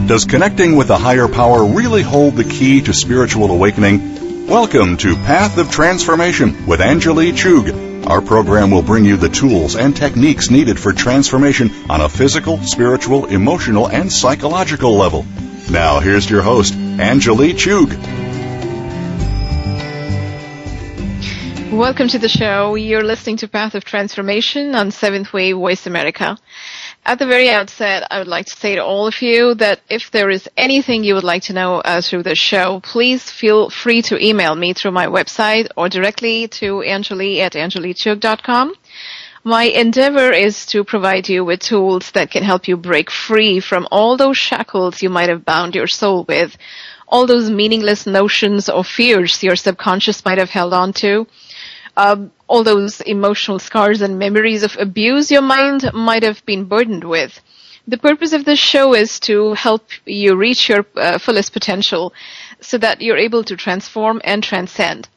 Does connecting with a higher power really hold the key to spiritual awakening? Welcome to Path of Transformation with Anjali Chugh. Our program will bring you the tools and techniques needed for transformation on a physical, spiritual, emotional, and psychological level. Now, here's your host, Anjali Chugh. Welcome to the show. You're listening to Path of Transformation on Seventh Wave Voice America. At the very outset, I would like to say to all of you that if there is anything you would like to know through the show, please feel free to email me through my website or directly to anjali@anjalichugh.com. My endeavor is to provide you with tools that can help you break free from all those shackles you might have bound your soul with, all those meaningless notions or fears your subconscious might have held on to, all those emotional scars and memories of abuse your mind might have been burdened with. The purpose of this show is to help you reach your fullest potential so that you're able to transform and transcend.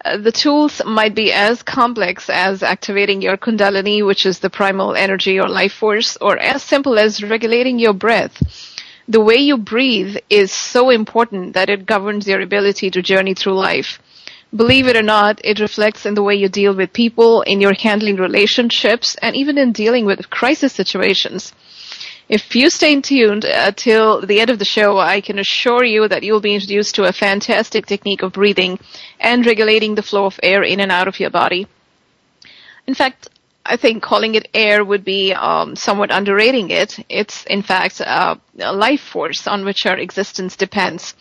The tools might be as complex as activating your Kundalini, which is the primal energy or life force, or as simple as regulating your breath. The way you breathe is so important that it governs your ability to journey through life. Believe it or not, it reflects in the way you deal with people, in your handling relationships, and even in dealing with crisis situations. If you stay tuned till the end of the show, I can assure you that you'll be introduced to a fantastic technique of breathing and regulating the flow of air in and out of your body. In fact, I think calling it air would be somewhat underrating it. It's, in fact, a life force on which our existence depends.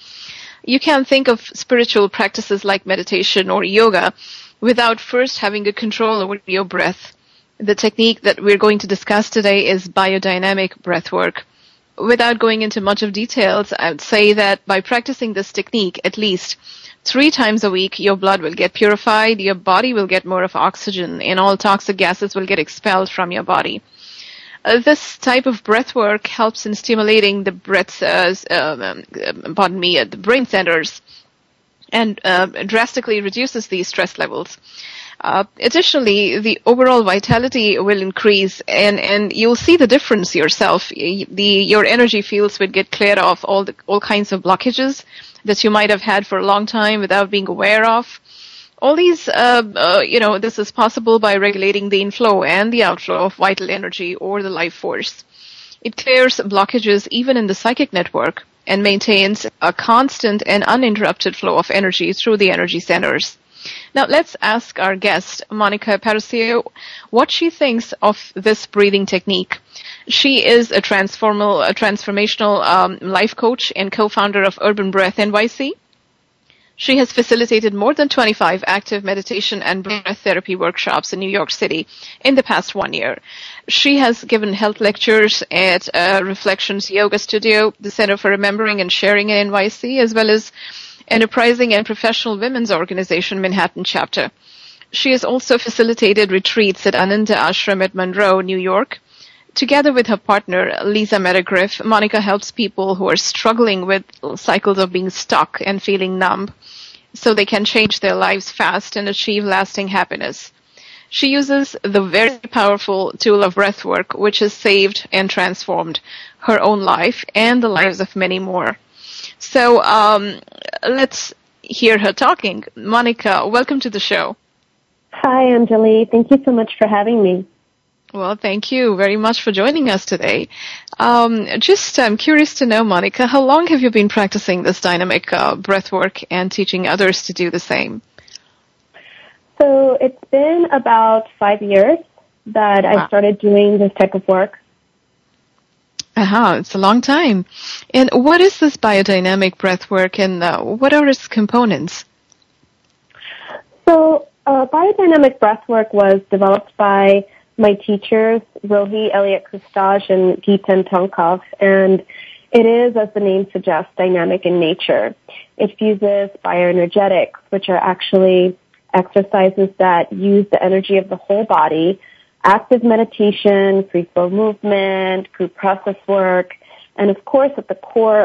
You can't think of spiritual practices like meditation or yoga without first having a control over your breath. The technique that we're going to discuss today is biodynamic breath work. Without going into much of details, I would say that by practicing this technique at least 3 times a week, your blood will get purified, your body will get more of oxygen, and all toxic gases will get expelled from your body. This type of breath work helps in stimulating the the brain centers and drastically reduces these stress levels. Additionally, the overall vitality will increase and you'll see the difference yourself. Your energy fields will get cleared of all kinds of blockages that you might have had for a long time without being aware of. All these, this is possible by regulating the inflow and the outflow of vital energy or the life force. It clears blockages even in the psychic network and maintains a constant and uninterrupted flow of energy through the energy centers. Now, let's ask our guest, Monica Parisio, what she thinks of this breathing technique. She is a transformational life coach and co-founder of Urban Breath NYC. She has facilitated more than 25 active meditation and breath therapy workshops in New York City in the past 1 year. She has given health lectures at Reflections Yoga Studio, the Center for Remembering and Sharing in NYC, as well as Enterprising and Professional Women's Organization Manhattan chapter. She has also facilitated retreats at Ananda Ashram at Monroe, New York. Together with her partner, Lisa Metagriff, Monica helps people who are struggling with cycles of being stuck and feeling numb so they can change their lives fast and achieve lasting happiness. She uses the very powerful tool of breath work, which has saved and transformed her own life and the lives of many more. So let's hear her talking. Monica, welcome to the show. Hi, Anjali. Thank you so much for having me. Well, thank you very much for joining us today. I'm curious to know, Monica, how long have you been practicing this dynamic breath work and teaching others to do the same? So it's been about 5 years that I started doing this type of work. It's a long time. And what is this biodynamic breath work and what are its components? So biodynamic breath work was developed by my teachers, Rohi Elliott-Kustaj and Geetan Tonkov, and it is, as the name suggests, dynamic in nature. It fuses bioenergetics, which are actually exercises that use the energy of the whole body, active meditation, free flow movement, group process work, and of course at the core